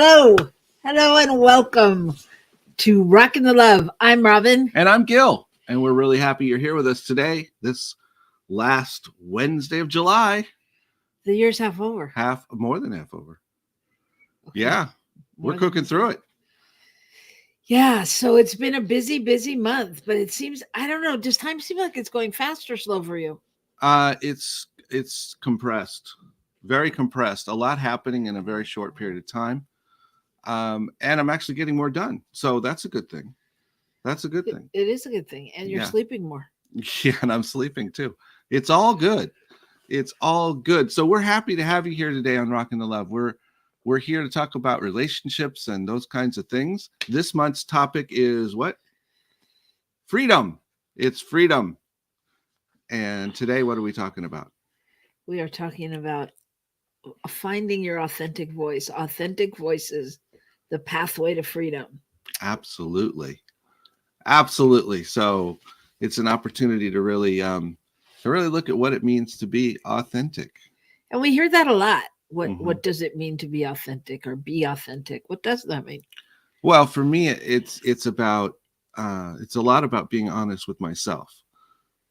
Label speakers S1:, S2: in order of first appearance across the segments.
S1: Hello, and welcome to Rockin' the Love. I'm Robyn.
S2: And I'm Gil. And we're really happy you're here with us today, this last Wednesday of July.
S1: The year's half over.
S2: More than half over.
S1: Okay.
S2: Yeah, we're cooking through it.
S1: Yeah, so it's been a busy month, but it seems, I don't know, does time seem like it's going fast or slow for you?
S2: It's compressed, very compressed. A lot happening in a very short period of time. And I'm actually getting more done. So that's a good thing. That's a good thing.
S1: It is a good thing. And you're sleeping more.
S2: Yeah, and I'm sleeping too. It's all good. It's all good. So we're happy to have you here today on Rockin' the Love. We're here to talk about relationships and those kinds of things. This month's topic is what? Freedom. It's freedom. And today, what are we talking about?
S1: We are talking about finding your authentic voice. Authentic voices, the pathway to freedom.
S2: Absolutely. So it's an opportunity to really look at what it means to be authentic.
S1: And we hear that a lot. What does it mean to be authentic or be authentic? What does that mean? Well,
S2: for me, it's a lot about being honest with myself.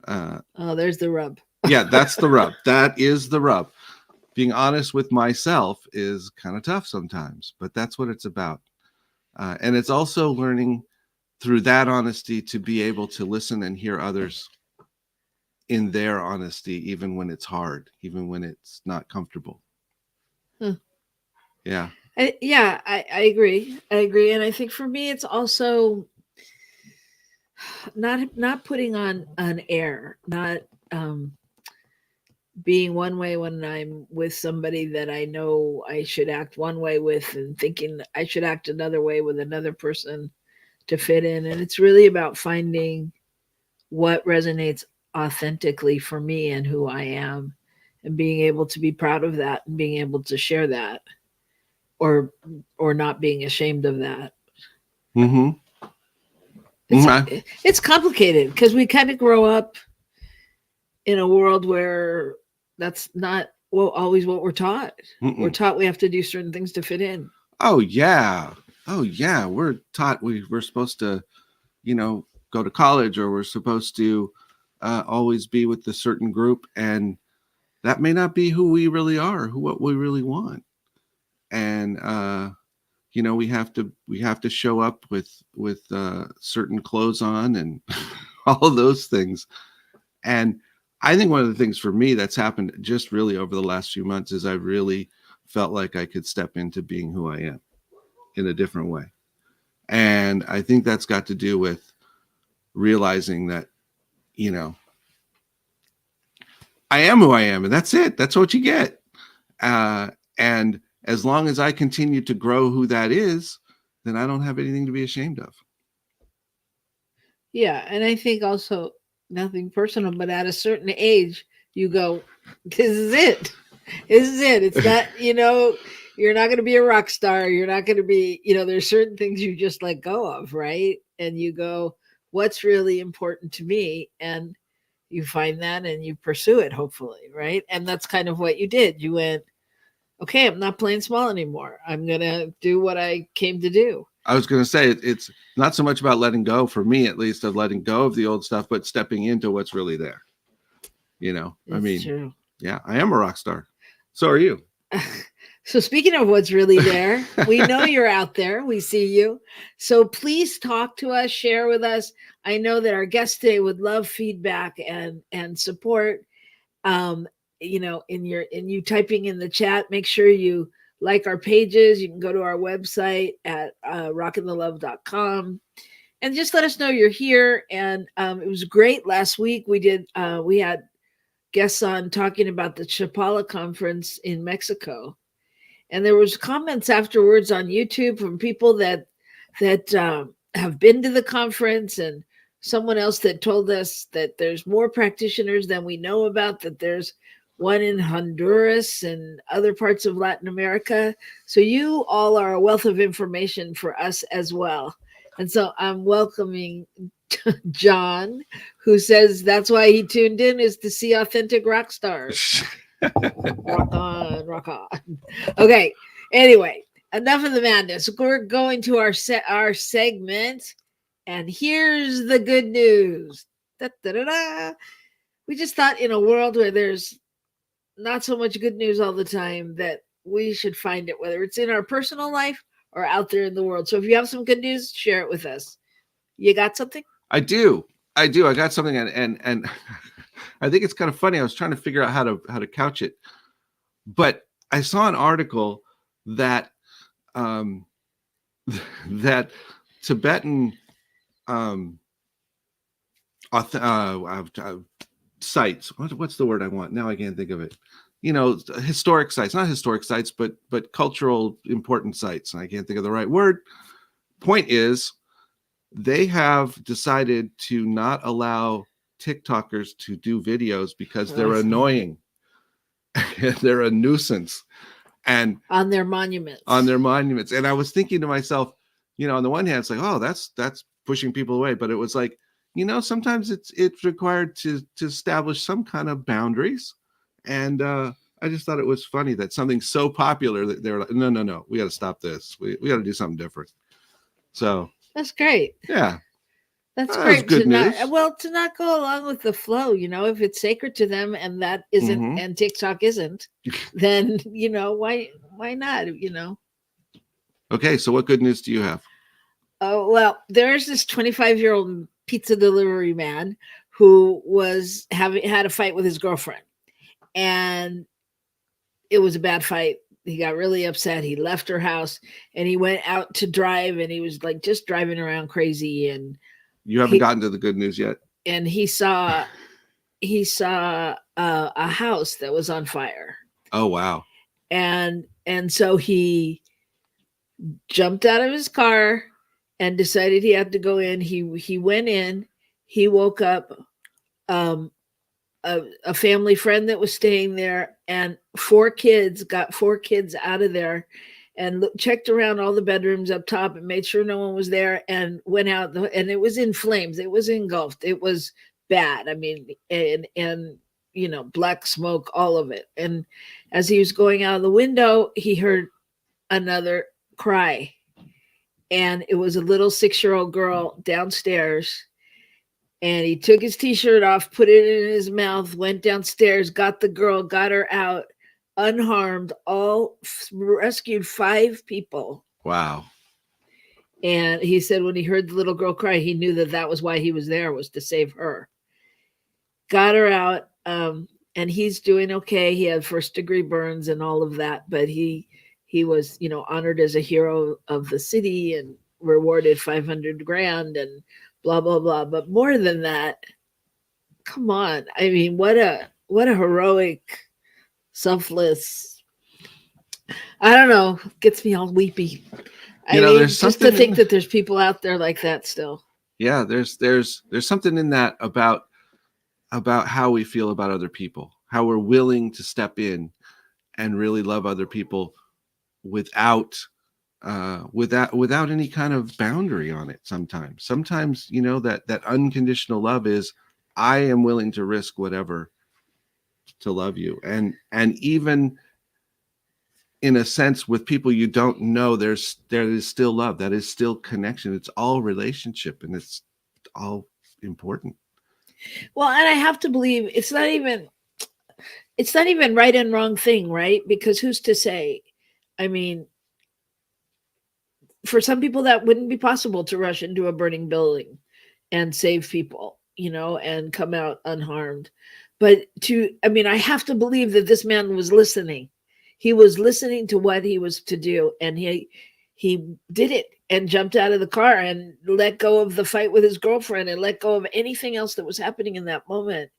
S1: There's the rub.
S2: Yeah, that's the rub. That is the rub. Being honest with myself is kind of tough sometimes, but that's what it's about. And it's also learning through that honesty to be able to listen and hear others in their honesty, even when it's hard, even when it's not comfortable. Yeah.
S1: I agree. And I think for me, it's also not putting on an air, not being one way when I'm with somebody that I know I should act one way with and thinking I should act another way with another person to fit in. And it's really about finding what resonates authentically for me and who I am and being able to be proud of that and being able to share that or not being ashamed of that. It's complicated because we kind of grow up in a world where that's not always what we're taught. We're taught we have to do certain things to fit in.
S2: Oh yeah. We're taught we're supposed to, go to college, or we're supposed to always be with a certain group, and that may not be who we really are, what we really want. And we have to show up with certain clothes on and all of those things. And I think one of the things for me that's happened just really over the last few months is I really felt like I could step into being who I am in a different way. And I think that's got to do with realizing that, I am who I am, and that's it. That's what you get. And as long as I continue to grow who that is, then I don't have anything to be ashamed of.
S1: Yeah. And I think also, nothing personal, but at a certain age, you go, this is it. It's not, you're not going to be a rock star. You're not going to be, there's certain things you just let go of, right? And you go, what's really important to me? And you find that and you pursue it, hopefully, right? And that's kind of what you did. You went, okay, I'm not playing small anymore. I'm going to do what I came to do.
S2: I was going to say it's not so much about letting go, for me at least, of letting go of the old stuff, but stepping into what's really there.
S1: True.
S2: Yeah, I am a rock star. So are you.
S1: So speaking of what's really there, we know you're out there. We see you. So please talk to us, share with us. I know that our guest today would love feedback and support. In you typing in the chat, make sure you like our pages. You can go to our website at rockinthelove.com and just let us know you're here. And it was great last week. We had guests on talking about the Chapala conference in Mexico. And there was comments afterwards on YouTube from people that have been to the conference, and someone else that told us that there's more practitioners than we know about, that there's one in Honduras and other parts of Latin America. So you all are a wealth of information for us as well. And so I'm welcoming John, who says that's why he tuned in, is to see authentic rock stars. Rock on. Okay. Anyway, enough of the madness. We're going to our segment, and here's the good news. Da, da, da, da. We just thought in a world where there's not so much good news all the time that we should find it, whether it's in our personal life or out there in the world. So if you have some good news, share it with us. You got something?
S2: I do. I got something, and I think it's kind of funny. I was trying to figure out how to couch it, but I saw an article that that Tibetan sites. What's the word I want? Now I can't think of it. Historic sites, not historic sites, but cultural important sites. And I can't think of the right word. Point is, they have decided to not allow TikTokers to do videos because they're annoying. They're a nuisance. And
S1: on their monuments.
S2: And I was thinking to myself, on the one hand, it's like, oh, that's pushing people away. But it was like, sometimes it's required to establish some kind of boundaries. And I just thought it was funny that something so popular that they're like, no, we got to stop this. We got to do something different. So
S1: that's great.
S2: Yeah.
S1: That's great.
S2: Good news.
S1: To not go along with the flow, if it's sacred to them and that isn't, and TikTok isn't, then, why not,
S2: Okay. So what good news do you have?
S1: Oh, well, there's this 25-year-old pizza delivery man who had a fight with his girlfriend, and it was a bad fight. He got really upset. He left her house and he went out to drive, and he was like just driving around crazy. And
S2: you haven't gotten to the good news yet.
S1: And he saw a house that was on fire.
S2: Oh, wow.
S1: And so he jumped out of his car and decided he had to go in. He went in. He woke up a family friend that was staying there, and got four kids out of there, and checked around all the bedrooms up top and made sure no one was there, and went out. And it was in flames. It was engulfed. It was bad. I mean, and black smoke, all of it. And as he was going out of the window, he heard another cry. And it was a little 6-year-old girl downstairs. And he took his t-shirt off, put it in his mouth, went downstairs, got the girl, got her out unharmed, rescued 5 people.
S2: Wow.
S1: And he said when he heard the little girl cry, he knew that was why he was there, was to save her. Got her out, and he's doing okay. He had 1st-degree burns and all of that, but he was, honored as a hero of the city and rewarded $500,000 and blah, blah, blah. But more than that, come on. I mean, what a heroic, selfless, I don't know, gets me all weepy. There's just to think that there's people out there like that still.
S2: Yeah, there's something in that about how we feel about other people, how we're willing to step in and really love other people without any kind of boundary on it. Sometimes that unconditional love is, I am willing to risk whatever to love you. And even in a sense, with people you don't know, there is still love. That is still connection. It's all relationship, and it's all important.
S1: Well, and I have to believe it's not even right and wrong thing, right? Because who's to say? I mean, for some people that wouldn't be possible to rush into a burning building and save people, and come out unharmed. But I have to believe that this man was listening. He was listening to what he was to do, and he did it and jumped out of the car and let go of the fight with his girlfriend and let go of anything else that was happening in that moment.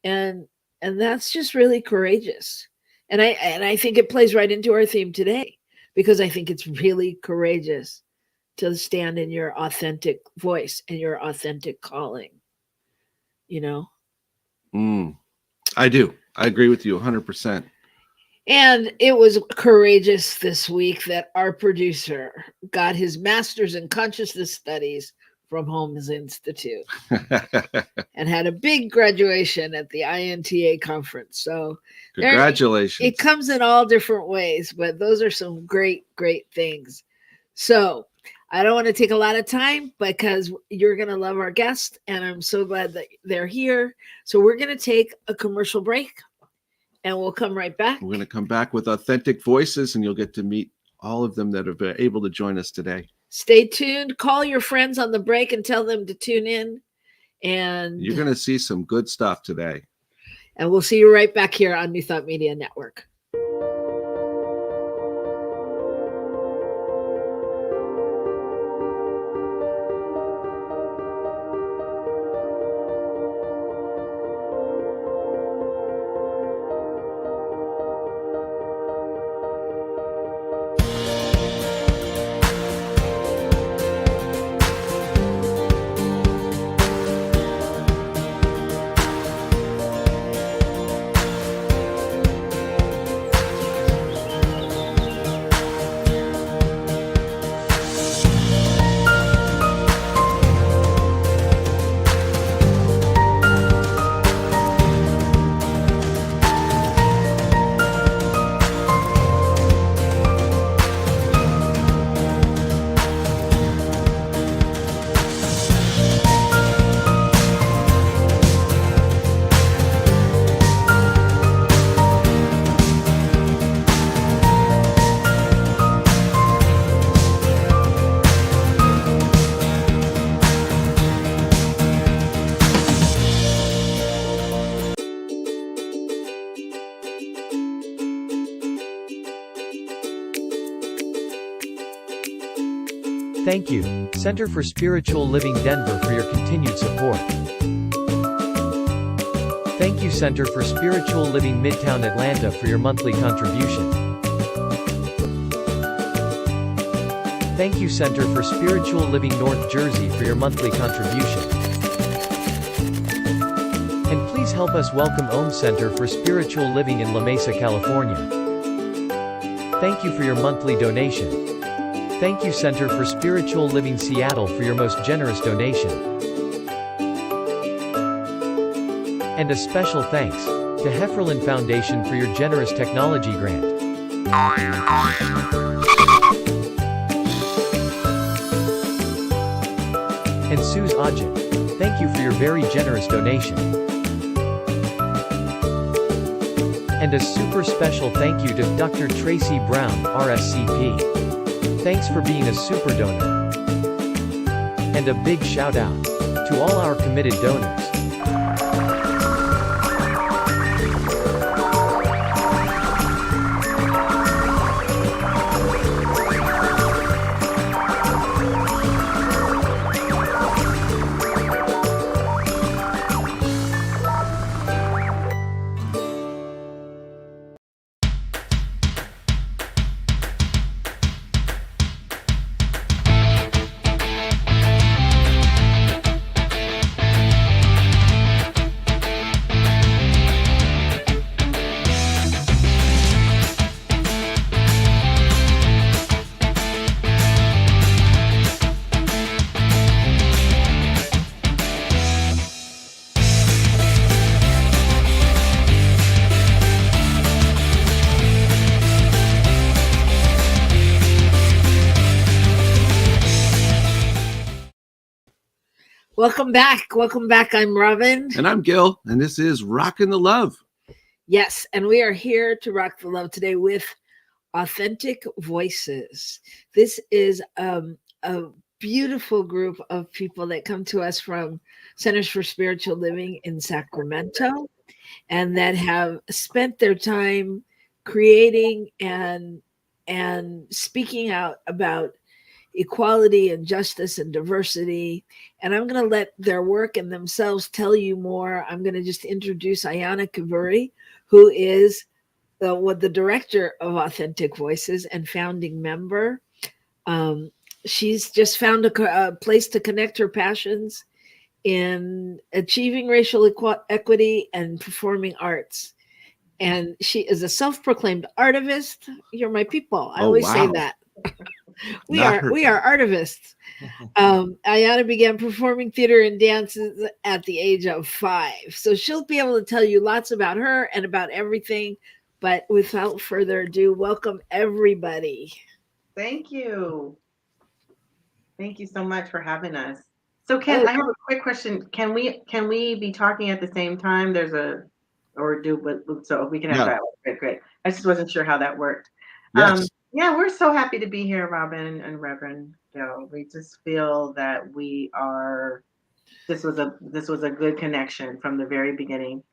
S1: And that's just really courageous. And I think it plays right into our theme today, because I think it's really courageous to stand in your authentic voice and your authentic calling,
S2: I do. I agree with you 100%.
S1: And it was courageous this week that our producer got his master's in consciousness studies from Holmes Institute and had a big graduation at the INTA conference. So
S2: Congratulations.
S1: It comes in all different ways, but those are some great, great things. So I don't want to take a lot of time because you're going to love our guest, and I'm so glad that they're here. So we're going to take a commercial break, and we'll come right back.
S2: We're going to come back with authentic voices, and you'll get to meet all of them that have been able to join us today.
S1: Stay tuned. Call your friends on the break and tell them to tune in. And
S2: you're going to see some good stuff today.
S1: And we'll see you right back here on New Thought Media Network.
S3: Thank you, Center for Spiritual Living Denver, for your continued support. Thank you, Center for Spiritual Living Midtown Atlanta, for your monthly contribution. Thank you, Center for Spiritual Living North Jersey, for your monthly contribution. And please help us welcome Om Center for Spiritual Living in La Mesa, California. Thank you for your monthly donation. Thank you, Center for Spiritual Living Seattle, for your most generous donation. And a special thanks to Hefferlin Foundation for your generous technology grant. And Suze Ajit, thank you for your very generous donation. And a super special thank you to Dr. Tracy Brown, RSCP. Thanks for being a super donor. And a big shout out to all our committed donors.
S1: Welcome back. Welcome back. I'm Robyn.
S2: And I'm Gil. And this is Rockin' the Love.
S1: Yes. And we are here to rock the love today with authentic voices. This is a beautiful group of people that come to us from Centers for Spiritual Living in Sacramento and that have spent their time creating and speaking out about equality and justice and diversity. And I'm going to let their work and themselves tell you more. I'm going to just introduce Ayanna Kavuri, who is the director of Authentic Voices and founding member. She's just found a place to connect her passions in achieving racial equity and performing arts. And she is a self-proclaimed artivist. You're my people. I always say that. We
S2: Not
S1: are
S2: her
S1: we
S2: time.
S1: are artivists. Ayanna began performing theater and dances at the age of 5. So she'll be able to tell you lots about her and about everything. But without further ado, welcome everybody.
S4: Thank you. Thank you so much for having us. So
S1: Oh,
S4: I have a quick question. Can we be talking at the same time? Or do, but so we can have
S2: Yeah.
S4: that. Great. I just wasn't sure how that worked.
S2: Yes.
S4: Yeah, we're so happy to be here, Robyn and Reverend Joe. We just feel that this was a good connection from the very beginning.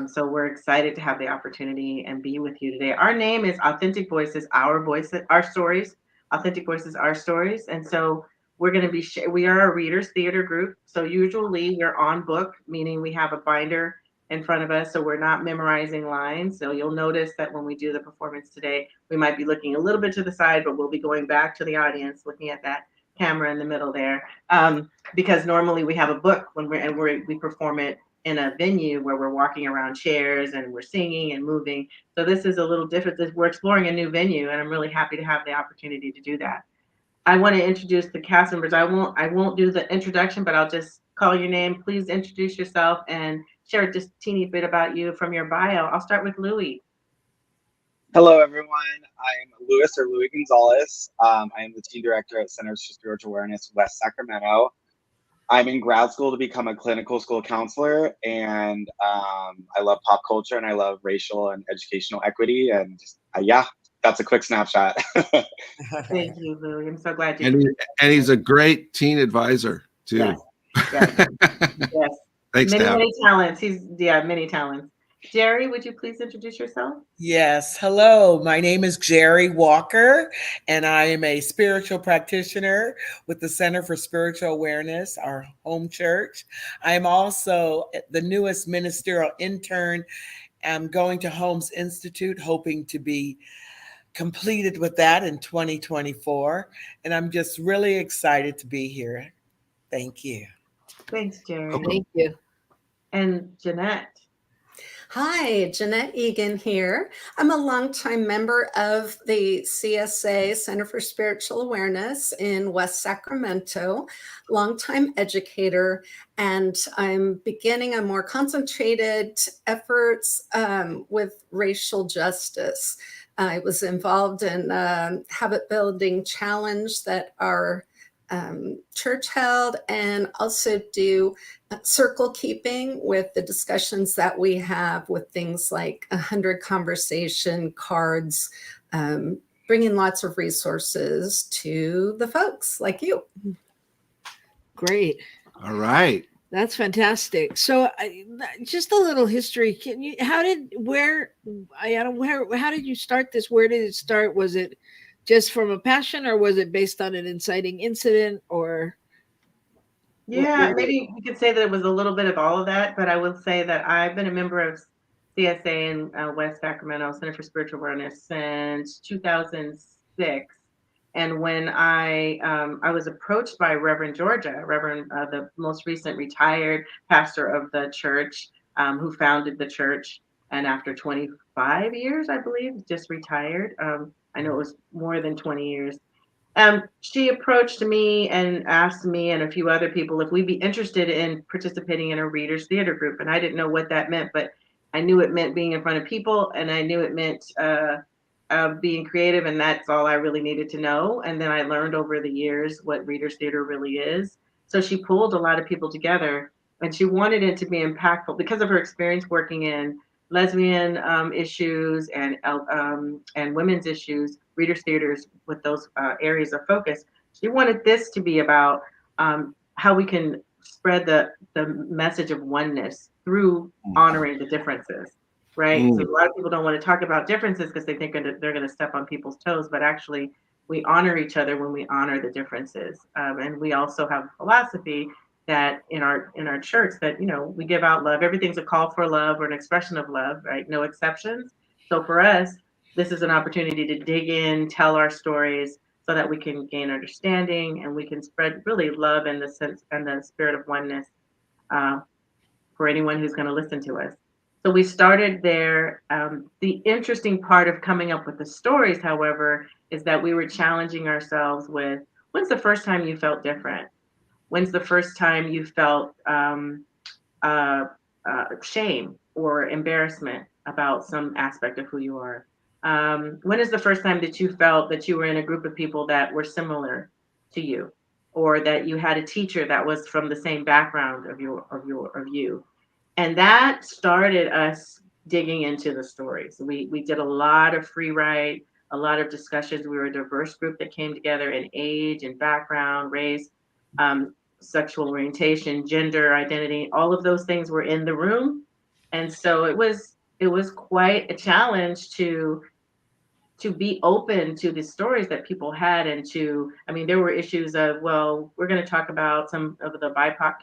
S4: So we're excited to have the opportunity and be with you today. Our name is Authentic Voices, Our Voices, Our Stories. Authentic Voices, Our Stories. And so we're going to be, we are a readers theater group. So usually we're on book, meaning we have a binder in front of us. So we're not memorizing lines. So you'll notice that when we do the performance today, we might be looking a little bit to the side, but we'll be going back to the audience, looking at that camera in the middle there. Because normally we have a book when we perform it in a venue where we're walking around chairs and we're singing and moving. So this is a little different. We're exploring a new venue, and I'm really happy to have the opportunity to do that. I want to introduce the cast members. I won't do the introduction, but I'll just call your name. Please introduce yourself and share just a teeny bit about you from your bio. I'll start with Louie.
S5: Hello, everyone. I'm Louis Gonzalez. I am the team director at Centers for Spiritual Awareness, West Sacramento. I'm in grad school to become a clinical school counselor, and I love pop culture and I love racial and educational equity. And just, yeah, that's a quick snapshot.
S4: Thank you, Louie. I'm so glad you.
S2: And he's a great teen advisor too.
S4: Yes. Yes. Yes.
S2: Thanks,
S4: Many talents. Many talents. Jerry, would you please introduce yourself?
S6: Yes. Hello. My name is Jerry Walker, and I am a spiritual practitioner with the Center for Spiritual Awareness, our home church. I am also the newest ministerial intern. I'm going to Holmes Institute, hoping to be completed with that in 2024. And I'm just really excited to be here. Thank you.
S4: Thanks, Jerry.
S1: thank you.
S4: And Jeanette.
S7: Hi, Jeanette Egan here. I'm a longtime member of the CSA, Center for Spiritual Awareness in West Sacramento, longtime educator, and I'm beginning a more concentrated efforts with racial justice. I was involved in a habit building challenge that our church held, and also do circle keeping with the discussions that we have with things like 100 conversation cards, bringing lots of resources to the folks like you.
S1: Great.
S2: All right.
S1: That's fantastic. So, just a little history. How did you start this? Where did it start? Was it just from a passion, or was it based on an inciting incident, or?
S4: Yeah, maybe we could say that it was a little bit of all of that, but I will say that I've been a member of CSA in West Sacramento, Center for Spiritual Awareness, since 2006. And when I was approached by Reverend Georgia, the most recent retired pastor of the church, who founded the church, and after 25 years, I believe, just retired. I know it was more than 20 years. She approached me and asked me and a few other people if we'd be interested in participating in a readers theater group. And I didn't know what that meant, but I knew it meant being in front of people, and I knew it meant being creative, and that's all I really needed to know. And then I learned over the years what readers theater really is. So she pulled a lot of people together, and she wanted it to be impactful because of her experience working in lesbian issues and women's issues, readers theaters with those areas of focus. She wanted this to be about how we can spread the message of oneness through honoring the differences, right? So a lot of people don't want to talk about differences because they think they're going to step on people's toes, but actually we honor each other when we honor the differences. And we also have a philosophy that in our church that, we give out love. Everything's a call for love or an expression of love, right? No exceptions. So for us, this is an opportunity to dig in, tell our stories so that we can gain understanding and we can spread really love and the sense and the spirit of oneness for anyone who's going to listen to us. So we started there. The interesting part of coming up with the stories, however, is that we were challenging ourselves with, when's the first time you felt different? When's the first time you felt uh, shame or embarrassment about some aspect of who you are? When is the first time that you felt that you were in a group of people that were similar to you, or that you had a teacher that was from the same background of you? And that started us digging into the stories. We did a lot of free write, a lot of discussions. We were a diverse group that came together in age and background, race, sexual orientation, gender identity. All of those things were in the room, and so it was quite a challenge to be open to the stories that people had. And I mean, there were issues of, well, we're going to talk about some of the BIPOC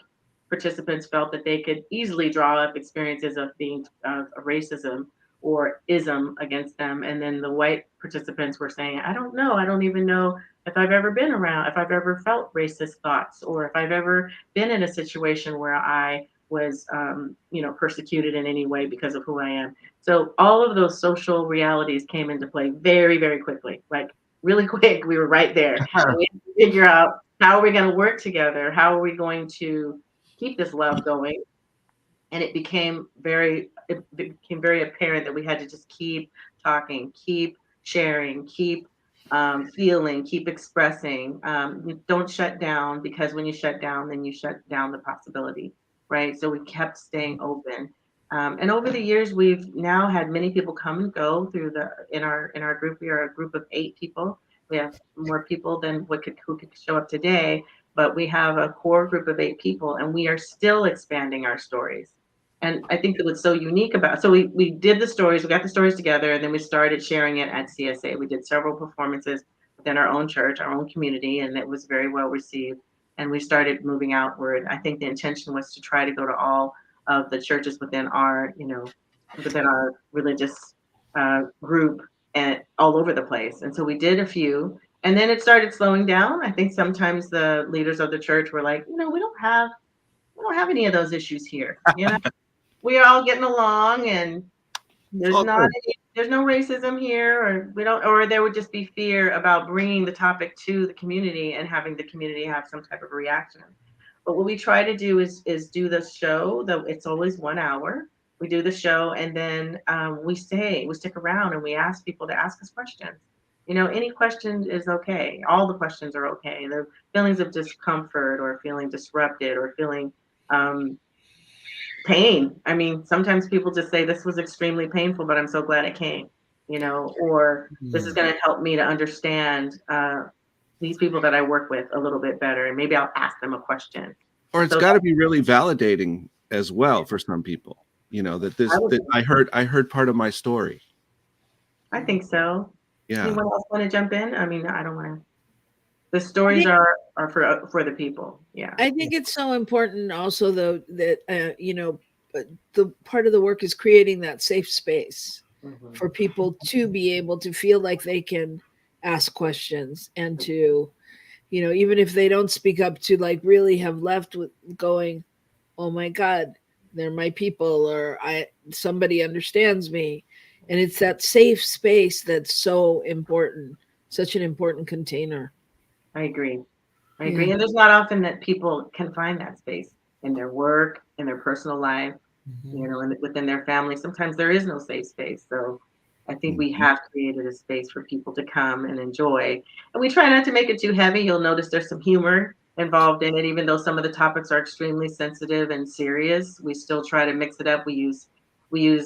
S4: participants felt that they could easily draw up experiences of being of racism or ism against them. And then the white participants were saying, I don't know. I don't even know if I've ever been around, if I've ever felt racist thoughts, or if I've ever been in a situation where I was, persecuted in any way because of who I am. So all of those social realities came into play very, very quickly, like really quick. We were right there. And we had to figure out, how are we going to work together? How are we going to keep this love going? And it became very apparent that we had to just keep talking, keep sharing, keep feeling, keep expressing. Don't shut down, because when you shut down, then you shut down the possibility, right? So we kept staying open. And over the years, we've now had many people come and go through in our group. We are a group of 8 people. We have more people than who could show up today, but we have a core group of 8 people, and we are still expanding our stories. And I think that what's so unique about, so we did the stories, we got the stories together, and then we started sharing it at CSA. We did several performances within our own church, our own community, and it was very well received. And we started moving outward. I think the intention was to try to go to all of the churches within our religious group, and all over the place. And so we did a few, and then it started slowing down. I think sometimes the leaders of the church were like, we don't have any of those issues here. We are all getting along, and there's
S2: all
S4: not
S2: good.
S4: there's no racism here, or we don't, or there would just be fear about bringing the topic to the community and having the community have some type of reaction. But what we try to do is do the show, though it's always 1 hour. We do the show, and then we stick around, and we ask people to ask us questions. Any question is okay. All the questions are okay. The feelings of discomfort, or feeling disrupted, or feeling pain. I mean, sometimes people just say, this was extremely painful, but I'm so glad it came, or this is going to help me to understand these people that I work with a little bit better, and maybe I'll ask them a question.
S2: Or it's got to be really validating as well for some people, that I heard part of my story.
S4: I think so.
S2: Yeah.
S4: Anyone else want to jump in? I mean, I don't want to. The stories are for the people. Yeah.
S1: I think it's so important also, though, that, the part of the work is creating that safe space for people to be able to feel like they can ask questions, and to, even if they don't speak up, to like really have left with going, oh my God, they're my people, or somebody understands me. And it's that safe space that's so important, such an important container.
S4: I agree. And there's not often that people can find that space in their work, in their personal life, and within their family. Sometimes there is no safe space. So I think we have created a space for people to come and enjoy. And we try not to make it too heavy. You'll notice there's some humor involved in it, even though some of the topics are extremely sensitive and serious. We still try to mix it up. We use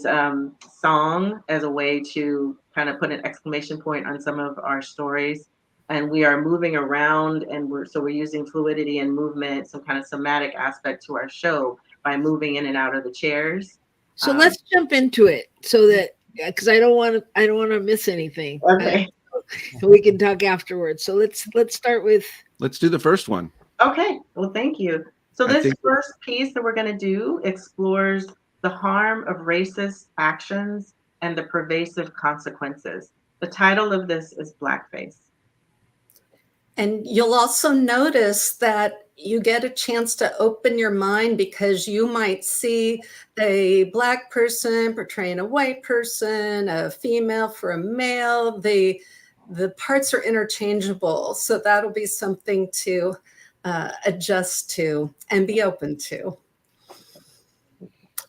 S4: song as a way to kind of put an exclamation point on some of our stories. And we are moving around, and we're using fluidity and movement, some kind of somatic aspect to our show, by moving in and out of the chairs.
S1: So let's jump into it, so that, because I don't want to miss anything.
S4: Okay.
S1: So we can talk afterwards. So let's start with.
S2: Let's do the first one.
S4: Okay. Well, thank you. So this first piece that we're going to do explores the harm of racist actions and the pervasive consequences. The title of this is Blackface.
S7: And you'll also notice that you get a chance to open your mind because you might see a Black person portraying a white person, a female for a male. The parts are interchangeable. So that'll be something to adjust to and be open to.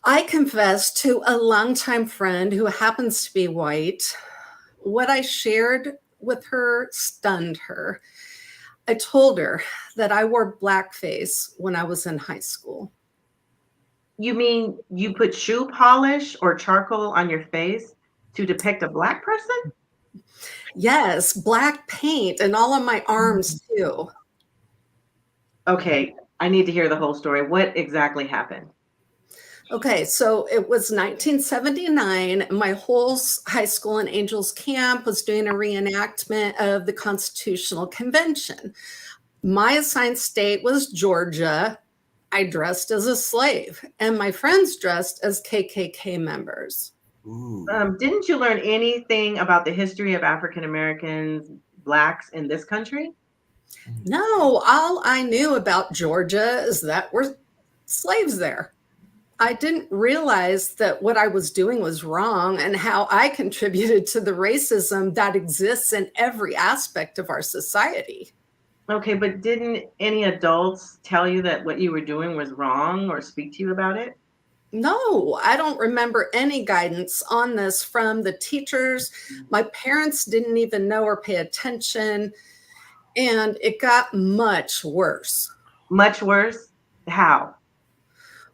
S7: I confessed to a longtime friend who happens to be white. What I shared with her stunned her. I told her that I wore blackface when I was in high school.
S4: You mean you put shoe polish or charcoal on your face to depict a Black person?
S7: Yes, black paint and all on my arms too.
S4: Okay, I need to hear the whole story. What exactly happened?
S7: Okay, so it was 1979. My whole high school in Angels Camp was doing a reenactment of the Constitutional Convention. My assigned state was Georgia. I dressed as a slave, and my friends dressed as KKK members.
S4: Didn't you learn anything about the history of African Americans, Blacks in this country?
S7: No, all I knew about Georgia is that we're slaves there. I didn't realize that what I was doing was wrong and how I contributed to the racism that exists in every aspect of our society.
S4: Okay, but didn't any adults tell you that what you were doing was wrong or speak to you about it?
S7: No, I don't remember any guidance on this from the teachers. My parents didn't even know or pay attention, and it got much worse.
S4: Much worse? How?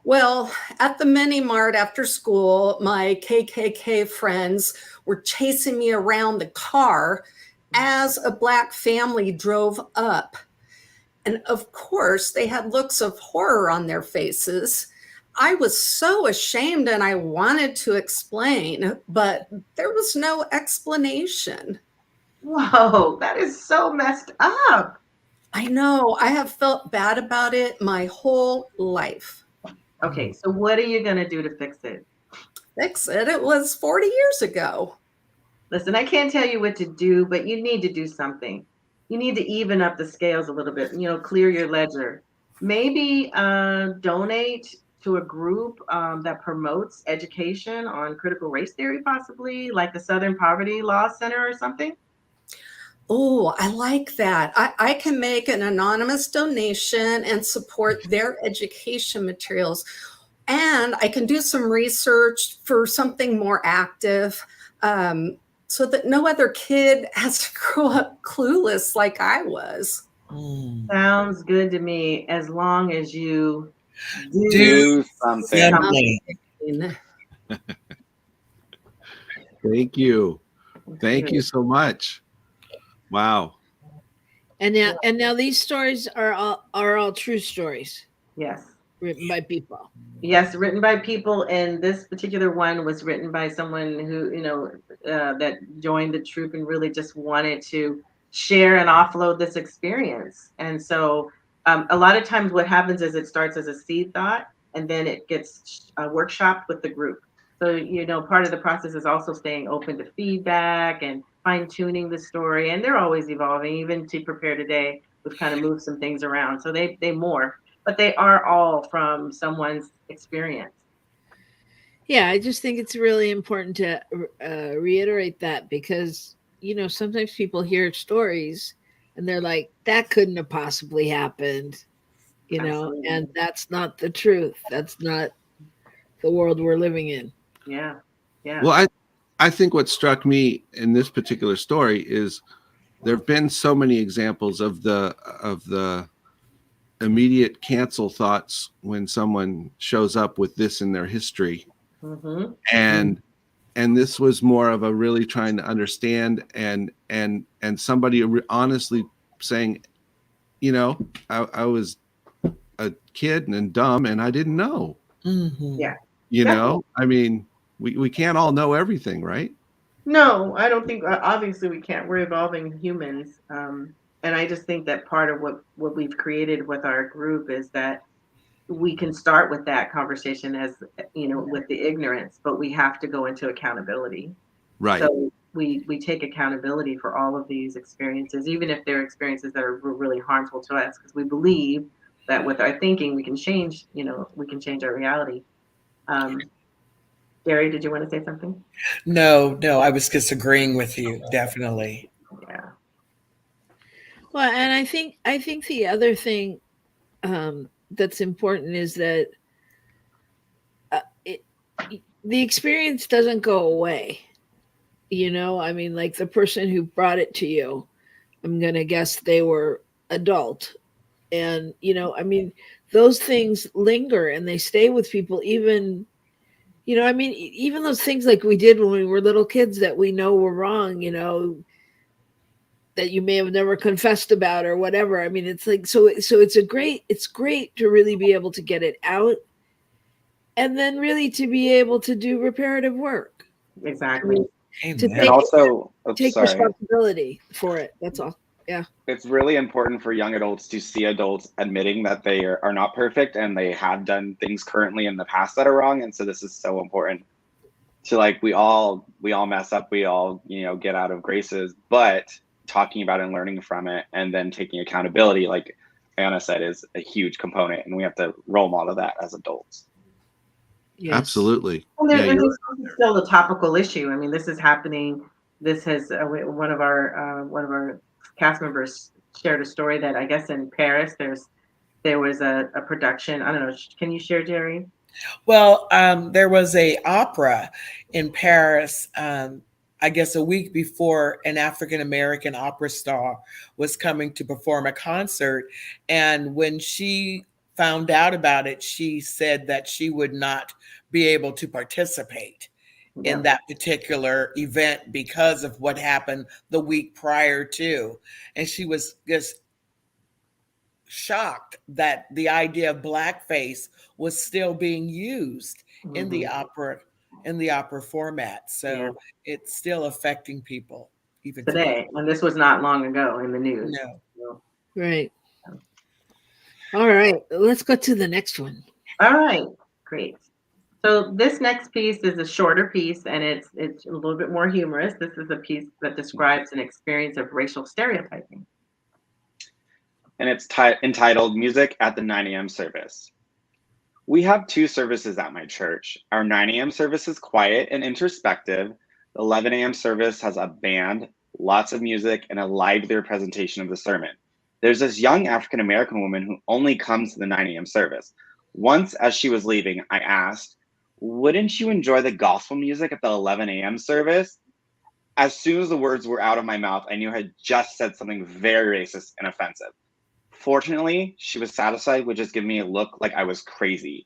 S7: Well, at the mini mart after school, my KKK friends were chasing me around the car as a Black family drove up. And of course, they had looks of horror on their faces. I was so ashamed and I wanted to explain, but there was no explanation.
S4: Whoa, that is so messed up.
S7: I know, I have felt bad about it my whole life.
S4: Okay, so what are you going to do to fix it?
S7: Fix it? It was 40 years ago.
S4: Listen, I can't tell you what to do, but you need to do something. You need to even up the scales a little bit, clear your ledger. Maybe donate to a group that promotes education on critical race theory, possibly like the Southern Poverty Law Center or something.
S7: Oh, I like that. I can make an anonymous donation and support their education materials. And I can do some research for something more active so that no other kid has to grow up clueless like I was.
S4: Sounds good to me, as long as you
S5: Do something.
S2: Thank you. Thank you so much. Wow.
S1: And now these stories are all true stories.
S4: Yes.
S1: Written by people.
S4: Yes, written by people, and this particular one was written by someone who, that joined the troop and really just wanted to share and offload this experience. And so a lot of times what happens is it starts as a seed thought, and then it gets workshopped with the group. So, part of the process is also staying open to feedback and fine-tuning the story, and they're always evolving. Even to prepare today, we've kind of moved some things around, so they morph, but they are all from someone's experience.
S1: Yeah, I just think it's really important to reiterate that because sometimes people hear stories and they're like, that couldn't have possibly happened,
S4: Absolutely.
S1: And that's not the truth. That's not the world we're living in.
S4: Yeah.
S2: Well, I think what struck me in this particular story is there have been so many examples of the immediate cancel thoughts when someone shows up with this in their history.
S4: Mm-hmm.
S2: And this was more of a really trying to understand and somebody honestly saying, I was a kid and dumb and I didn't know.
S6: Mm-hmm.
S4: Yeah.
S2: I mean, we can't all know everything, right?
S4: No, I don't think, obviously we can't. We're evolving humans. And I just think that part of what we've created with our group is that we can start with that conversation as, with the ignorance, but we have to go into accountability.
S2: Right.
S4: So we take accountability for all of these experiences, even if they're experiences that are really harmful to us, because we believe that with our thinking, we can change, we can change our reality. Gary, did you want to say something?
S6: No, I was just agreeing with you, definitely.
S4: Yeah.
S1: Well, and I think the other thing that's important is that the experience doesn't go away. I mean, like the person who brought it to you, I'm going to guess they were adult. And, I mean, those things linger and they stay with people even, I mean, even those things like we did when we were little kids that we know were wrong, that you may have never confessed about or whatever. I mean, it's like, so it's great to really be able to get it out and then really to be able to do reparative work.
S4: Exactly.
S1: To
S5: And also,
S1: take responsibility for it. That's all. Yeah.
S5: It's really important for young adults to see adults admitting that they are not perfect and they have done things currently in the past that are wrong. And so this is so important to, like, we all mess up, we all, get out of graces, but talking about and learning from it and then taking accountability, like Ayanna said, is a huge component, and we have to role model that as adults.
S1: Yes.
S2: Absolutely.
S4: And this is still a topical issue. I mean, this is happening. This has one of our cast members shared a story that I guess in Paris there was a production. I don't know. Can you share, Jerry?
S6: Well, there was a opera in Paris. I guess a week before, an African American opera star was coming to perform a concert, and when she found out about it, she said that she would not be able to participate in that particular event because of what happened the week prior to. And she was just shocked that the idea of blackface was still being used in the opera format. So it's still affecting people even today.
S4: And this was not long ago in the news.
S6: No.
S1: Right. All right, let's go to the next one.
S4: All right, great. So this next piece is a shorter piece, and it's a little bit more humorous. This is a piece that describes an experience of racial stereotyping.
S5: And it's entitled Music at the 9 a.m. Service. We have two services at my church. Our 9 a.m. service is quiet and introspective. The 11 a.m. service has a band, lots of music, and a livelier presentation of the sermon. There's this young African-American woman who only comes to the 9 a.m. service. Once, as she was leaving, I asked, "Wouldn't you enjoy the gospel music at the 11 a.m. service?" As soon as the words were out of my mouth, I knew I had just said something very racist and offensive. Fortunately, she was satisfied with just giving me a look like I was crazy.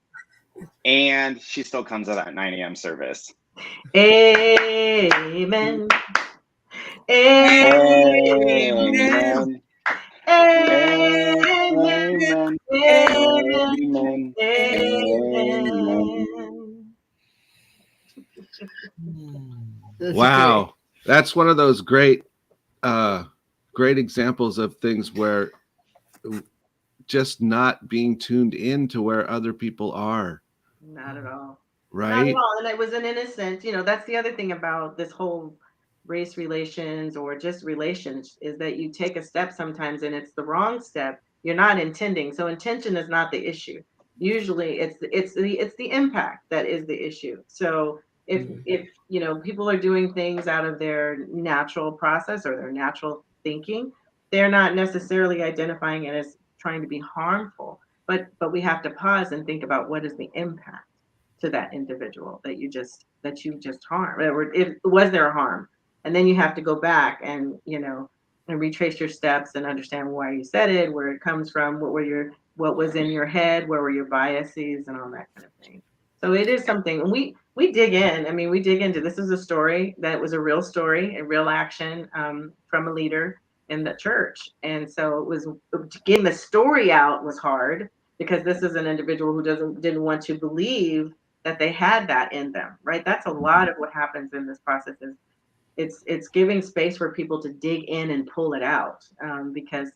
S5: And she still comes to that 9 a.m. service.
S4: Amen.
S5: Amen. Amen.
S4: Amen.
S5: Amen.
S2: Wow. That's one of those great examples of things where just not being tuned in to where other people are.
S4: Not at all.
S2: Right.
S4: Not at all. And it was an innocent, that's the other thing about this whole race relations or just relations is that you take a step sometimes and it's the wrong step. You're not intending. So intention is not the issue. Usually it's the impact that is the issue. So if people are doing things out of their natural process or their natural thinking, they're not necessarily identifying it as trying to be harmful. But we have to pause and think about what is the impact to that individual that you just harmed. Was there a harm? And then you have to go back and and retrace your steps and understand why you said it, where it comes from, what was in your head, where were your biases and all that kind of thing. So it is something, and we dig in. I mean, we dig into this. Is a story that was a real story, a real action from a leader in the church. And so it was getting the story out was hard because this is an individual who didn't want to believe that they had that in them, right? That's a lot of what happens in this process is it's giving space for people to dig in and pull it out because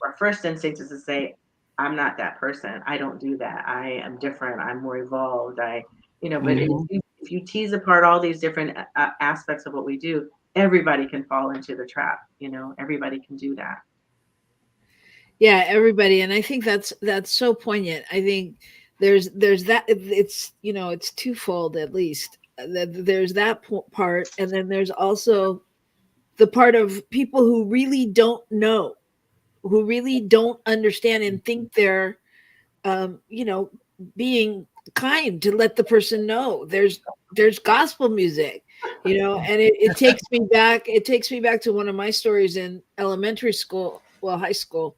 S4: our first instinct is to say, I'm not that person. I don't do that. I am different. I'm more evolved. But if you tease apart all these different aspects of what we do, everybody can fall into the trap. Everybody can do that.
S1: Yeah, everybody, and I think that's so poignant. I think there's that it's it's twofold at least. There's that part, and then there's also the part of people who really don't know, who really don't understand and think they're you know, being kind to let the person know there's gospel music, and it takes me back. It takes me back to one of my stories in elementary school, well, high school,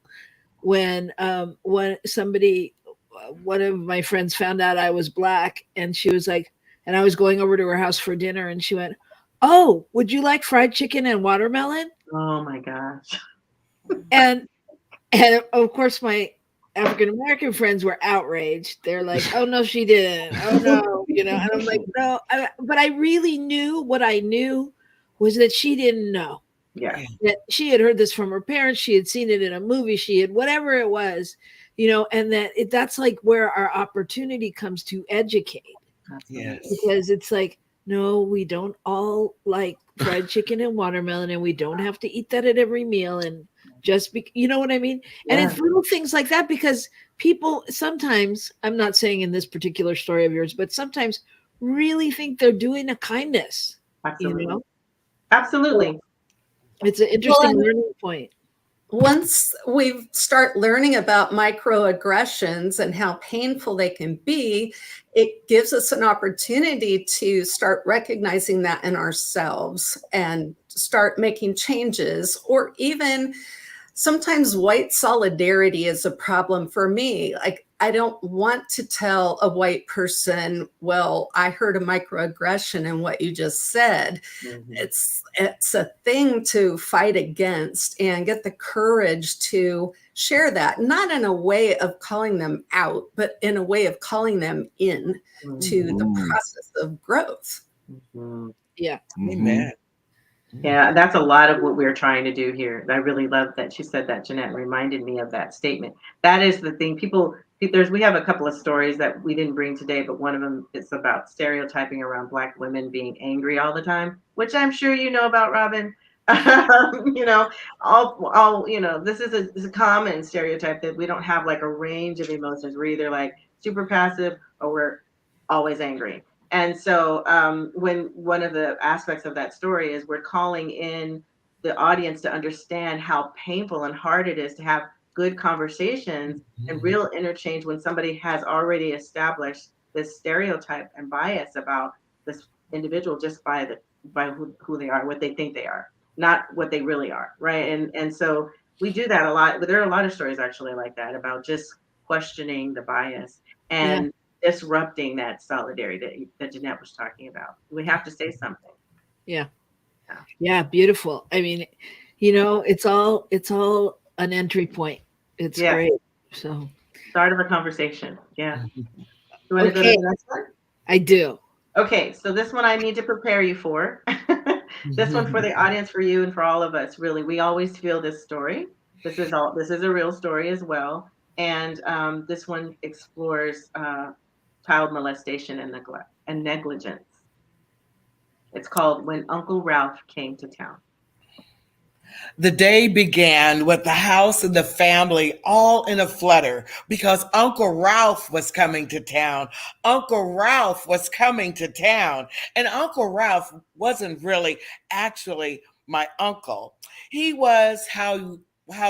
S1: when somebody, one of my friends found out I was black, and she was like, and I was going over to her house for dinner, and she went, "Oh, would you like fried chicken and watermelon?"
S4: Oh my gosh.
S1: And and of course my African American friends were outraged. They're like, "Oh no, she didn't. Oh no," And I'm like, "No," but I really knew what I knew was that she didn't know.
S4: Yeah.
S1: That she had heard this from her parents. She had seen it in a movie. She had whatever it was, and that's like where our opportunity comes to educate,
S6: Yes.
S1: because it's like, no, we don't all like fried chicken and watermelon, and we don't have to eat that at every meal. And just you know what I mean? And
S4: Yeah.
S1: it's little things like that, because people sometimes, I'm not saying in this particular story of yours, but sometimes really think they're doing a kindness.
S4: Absolutely. Absolutely.
S1: It's an interesting learning point.
S7: Once we start learning about microaggressions and how painful they can be, it gives us an opportunity to start recognizing that in ourselves and start making changes. Or even sometimes white solidarity is a problem for me. Like, I don't want to tell a white person, well, I heard a microaggression in what you just said.
S4: Mm-hmm.
S7: It's a thing to fight against and get the courage to share that, not in a way of calling them out, but in a way of calling them in to the process of growth.
S4: Mm-hmm.
S1: Yeah.
S6: Amen.
S4: Yeah, that's a lot of what we're trying to do here. I really love that she said that. Jeanette reminded me of that statement. That is the thing. We have a couple of stories that we didn't bring today, but one of them is about stereotyping around Black women being angry all the time, which I'm sure you know about, Robyn. This is a common stereotype that we don't have like a range of emotions. We're either like super passive or we're always angry. And so when one of the aspects of that story is we're calling in the audience to understand how painful and hard it is to have good conversations and real interchange when somebody has already established this stereotype and bias about this individual just by who they are, what they think they are, not what they really are, right? And so we do that a lot. But there are a lot of stories actually like that about just questioning the bias and disrupting that solidarity that Jeanette was talking about. We have to say something.
S1: Yeah, beautiful. I mean, it's all an entry point. It's great. So
S4: start of a conversation. Yeah. You want to go to the next one?
S1: I do.
S4: Okay, so this one I need to prepare you for. This one for the audience, for you, and for all of us. Really, we always feel this story. This is a real story as well, and this one explores child molestation and neglect and negligence. It's called When Uncle Ralph Came to Town.
S6: The day began with the house and the family all in a flutter because Uncle Ralph was coming to town. Uncle Ralph was coming to town. And Uncle Ralph wasn't really actually my uncle. He was how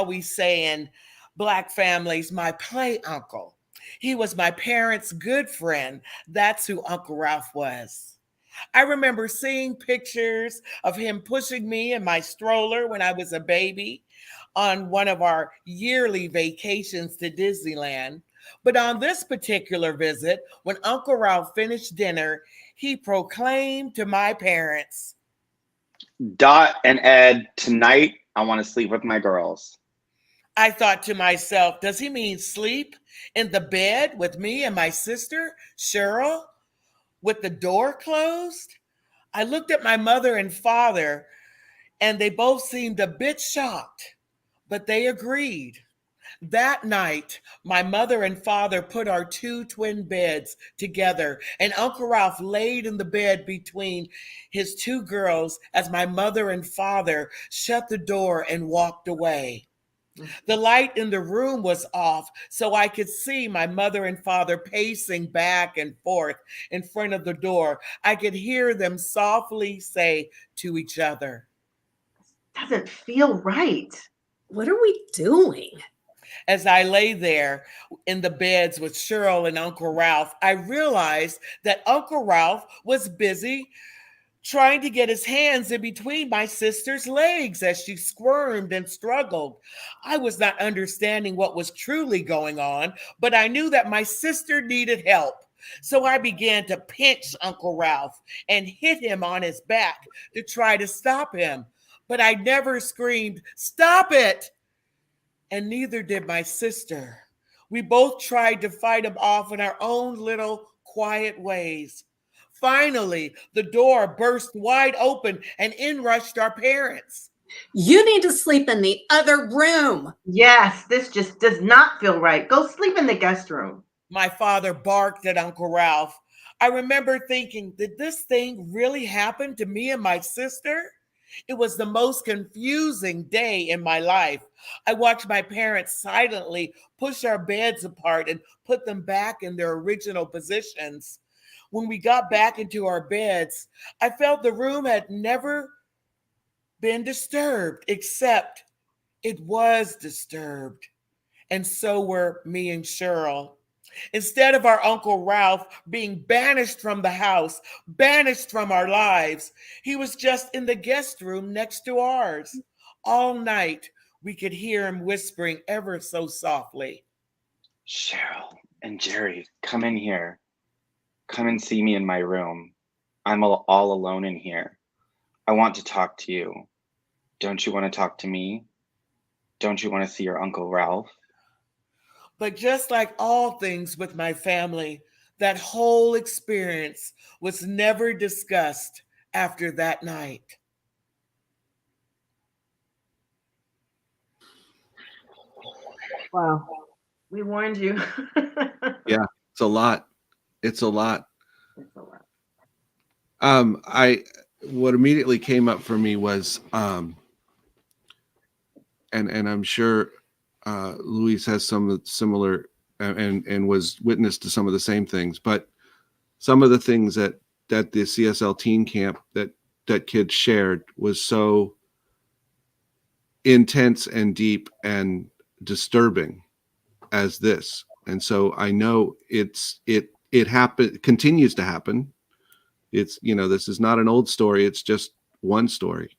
S6: we say in Black families, my play uncle. He was my parents' good friend. That's who Uncle Ralph was. I remember seeing pictures of him pushing me in my stroller when I was a baby on one of our yearly vacations to Disneyland. But on this particular visit, when Uncle Ralph finished dinner, he proclaimed to my parents,
S5: Dot and Ed, tonight I want to sleep with my girls.
S6: I thought to myself, does he mean sleep in the bed with me and my sister, Cheryl, with the door closed? I looked at my mother and father, and they both seemed a bit shocked, but they agreed. That night, my mother and father put our two twin beds together, and Uncle Ralph laid in the bed between his two girls as my mother and father shut the door and walked away. The light in the room was off, so I could see my mother and father pacing back and forth in front of the door. I could hear them softly say to each other,
S4: Doesn't feel right.
S7: What are we doing?
S6: As I lay there in the beds with Cheryl and Uncle Ralph, I realized that Uncle Ralph was busy trying to get his hands in between my sister's legs as she squirmed and struggled. I was not understanding what was truly going on, but I knew that my sister needed help. So I began to pinch Uncle Ralph and hit him on his back to try to stop him. But I never screamed, "Stop it!" And neither did my sister. We both tried to fight him off in our own little quiet ways. Finally, the door burst wide open and in rushed our parents.
S7: You need to sleep in the other room.
S4: Yes, this just does not feel right. Go sleep in the guest room.
S6: My father barked at Uncle Ralph. I remember thinking, did this thing really happen to me and my sister? It was the most confusing day in my life. I watched my parents silently push our beds apart and put them back in their original positions. When we got back into our beds, I felt the room had never been disturbed, except it was disturbed. And so were me and Cheryl. Instead of our Uncle Ralph being banished from the house, banished from our lives, he was just in the guest room next to ours. All night, we could hear him whispering ever so softly,
S5: Cheryl and Jerry, come in here. Come and see me in my room. I'm all alone in here. I want to talk to you. Don't you want to talk to me? Don't you want to see your Uncle Ralph?
S6: But just like all things with my family, that whole experience was never discussed after that night.
S4: Wow. We warned you.
S2: Yeah, it's a lot. It's a lot.
S4: It's a lot.
S2: What immediately came up for me was, and I'm sure Luis has some similar and was witness to some of the same things, but some of the things that the CSL teen camp that kids shared was so intense and deep and disturbing as this. And so I know it happened, continues to happen. It's, this is not an old story. It's just one story.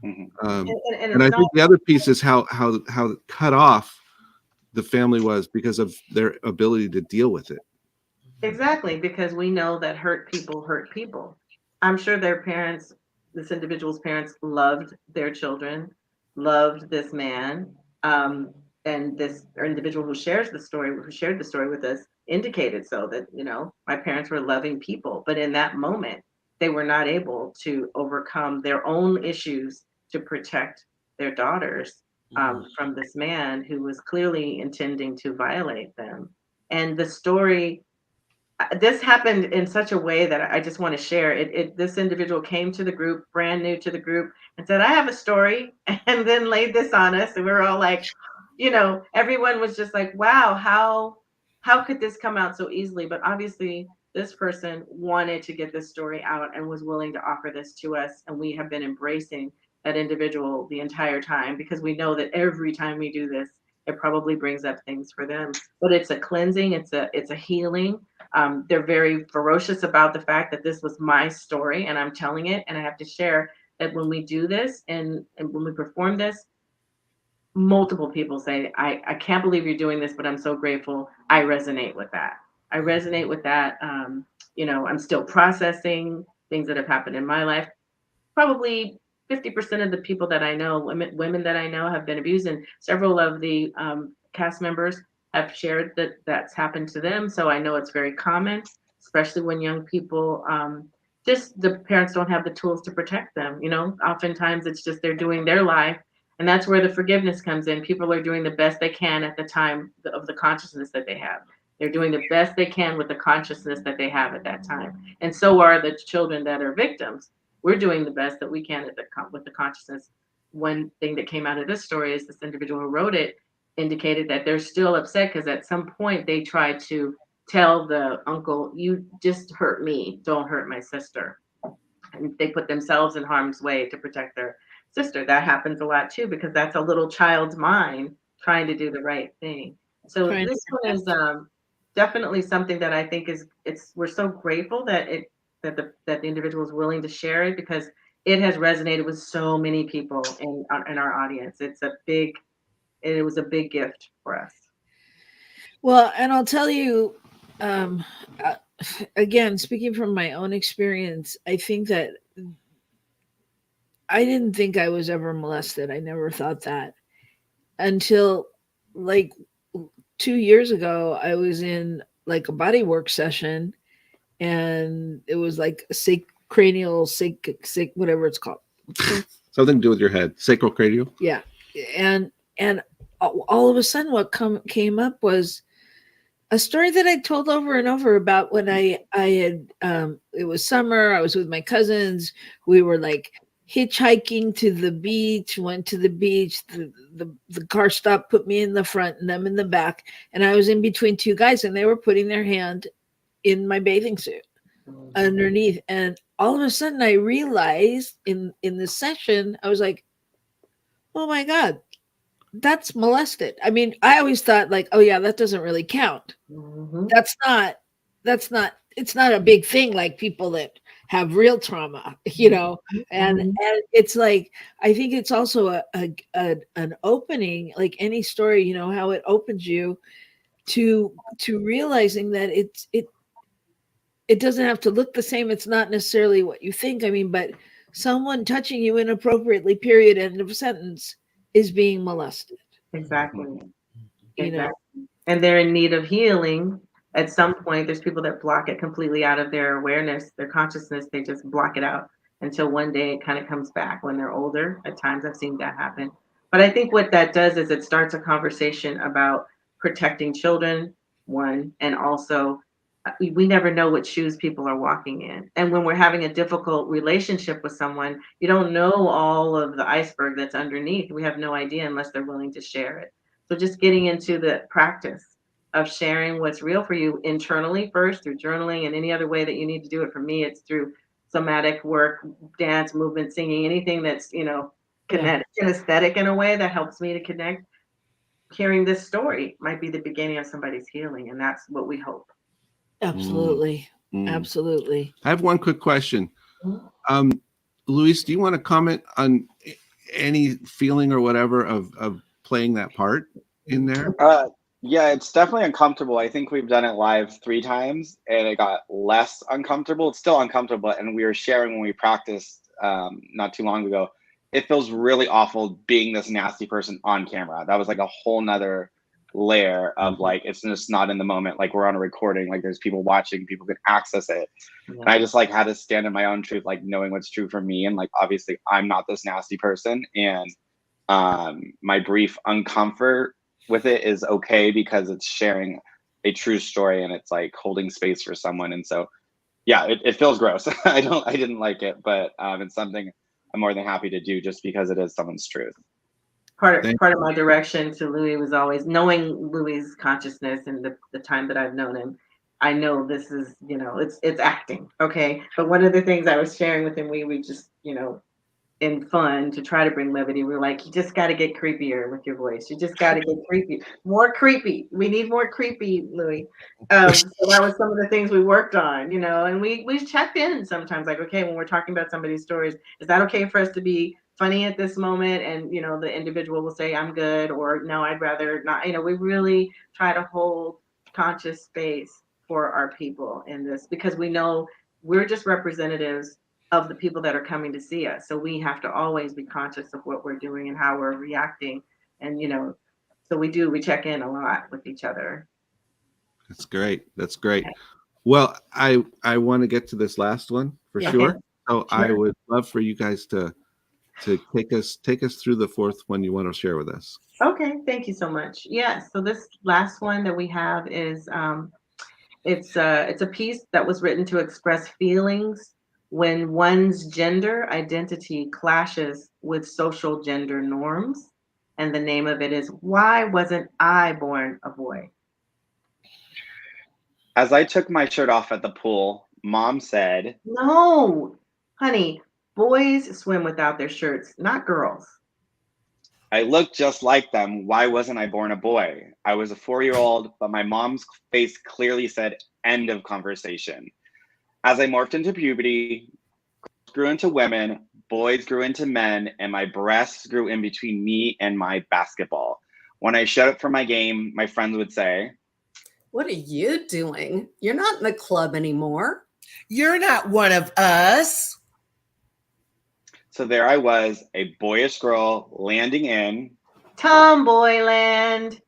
S5: Mm-hmm.
S2: And I think the other piece is how cut off the family was because of their ability to deal with it.
S4: Exactly, because we know that hurt people hurt people. I'm sure their parents, this individual's parents, loved their children, loved this man, and this individual who shared the story with us, indicated so that my parents were loving people, but in that moment they were not able to overcome their own issues to protect their daughters from this man who was clearly intending to violate them. And the story, this happened in such a way that I just want to share it. This individual came to the group, brand new to the group, and said, "I have a story," and then laid this on us, and we were all like, everyone was just like, "Wow, how could this come out so easily?" But obviously, this person wanted to get this story out and was willing to offer this to us, and we have been embracing that individual the entire time because we know that every time we do this, it probably brings up things for them. But it's a cleansing, it's a healing. They're very ferocious about the fact that this was my story and I'm telling it, and I have to share that when we do this and when we perform this, multiple people say, I can't believe you're doing this, but I'm so grateful. I resonate with that. I'm still processing things that have happened in my life. Probably 50% of the people that I know, women that I know, have been abused, and several of the cast members have shared that that's happened to them. So I know it's very common, especially when young people, just the parents don't have the tools to protect them. Oftentimes it's just they're doing their life. And that's where the forgiveness comes in. People are doing the best they can at the time of the consciousness that they have. They're doing the best they can with the consciousness that they have at that time. And so are the children that are victims. We're doing the best that we can with the consciousness one thing that came out of this story is this individual who wrote it indicated that they're still upset because at some point they tried to tell the uncle, you just hurt me, don't hurt my sister. And they put themselves in harm's way to protect their sister. That happens a lot too, because that's a little child's mind trying to do the right thing. So
S1: Trying to
S4: this one is definitely something that I think is we're so grateful that the individual is willing to share it, because it has resonated with so many people in our audience. It was a big gift for us.
S1: Well, and I'll tell you, um, uh, again, speaking from my own experience, I think that I didn't think I was ever molested. I never thought that until like 2 years ago. I was in like a body work session, and it was like cranial, whatever it's called.
S2: Something to do with your head, sacrocranial.
S1: Yeah, and all of a sudden, what came up was a story that I told over and over about when I had it was summer. I was with my cousins. We were like hitchhiking to the beach. Went to the beach. The car stopped, put me in the front and them in the back, and I was in between two guys, and they were putting their hand in my bathing suit underneath. And all of a sudden, I realized in the session, I was like, "Oh my God, that's molested." I mean, I always thought like, "Oh yeah, that doesn't really count."
S4: Mm-hmm.
S1: That's not it's not a big thing like people that have real trauma, and it's like, I think it's also an opening, like any story, how it opens you to realizing that it doesn't have to look the same. It's not necessarily what you think. I mean, but someone touching you inappropriately, period, end of sentence, is being molested.
S4: Exactly.
S1: You know,
S4: And they're in need of healing. At some point, there's people that block it completely out of their awareness, their consciousness. They just block it out until one day it kind of comes back when they're older. At times, I've seen that happen. But I think what that does is it starts a conversation about protecting children, one, and also we never know what shoes people are walking in. And when we're having a difficult relationship with someone, you don't know all of the iceberg that's underneath. We have no idea unless they're willing to share it. So just getting into the practice of sharing what's real for you internally first through journaling and any other way that you need to do it. For me, it's through somatic work, dance, movement, singing, anything that's, kinesthetic in a way that helps me to connect. Hearing this story might be the beginning of somebody's healing, and that's what we hope.
S1: absolutely.
S2: Mm.
S1: Absolutely.
S2: I have one quick question.
S4: Mhm.
S2: Luis, do you want to comment on any feeling or whatever of playing that part in there?
S5: Yeah, it's definitely uncomfortable. I think we've done it live 3 times and it got less uncomfortable. It's still uncomfortable. And we were sharing when we practiced not too long ago. It feels really awful being this nasty person on camera. That was like a whole nother layer of like, it's just not in the moment. Like we're on a recording, like there's people watching, people can access it. And I just like had to stand in my own truth, like knowing what's true for me. And like, obviously I'm not this nasty person. And my brief uncomfort with it is okay because it's sharing a true story and it's like holding space for someone. And so, yeah, it feels gross. I didn't like it, but it's something I'm more than happy to do just because it is someone's truth.
S4: Part of my direction to Louis was always knowing Louis's consciousness and the time that I've known him. I know this is, it's acting. Okay. But one of the things I was sharing with him, we just, in fun to try to bring levity. We were like, you just got to get creepier with your voice. You just got to get creepy, more creepy. We need more creepy, Louis. So that was some of the things we worked on, and we checked in sometimes like, okay, when we're talking about somebody's stories, is that okay for us to be funny at this moment? And, the individual will say, I'm good, or no, I'd rather not. We really try to hold conscious space for our people in this because we know we're just representatives of the people that are coming to see us. So we have to always be conscious of what we're doing and how we're reacting. And, so we check in a lot with each other.
S2: That's great. That's great. Well, I want to get to this last one for sure. So sure. I would love for you guys to take us through the fourth one you want to share with us.
S4: Okay. Thank you so much. Yeah. So this last one that we have is, it's a piece that was written to express feelings when one's gender identity clashes with social gender norms. And the name of it is Why Wasn't I Born a Boy?
S5: As I took my shirt off at the pool, Mom said,
S4: No, honey, boys swim without their shirts, not girls.
S5: I looked just like them. Why wasn't I born a boy? I was a 4-year-old, but my mom's face clearly said, end of conversation. As I morphed into puberty, girls grew into women, boys grew into men, and my breasts grew in between me and my basketball. When I showed up for my game, my friends would say,
S7: What are you doing? You're not in the club anymore.
S6: You're not one of us.
S5: so there I was, a boyish girl landing in.
S4: Tomboyland.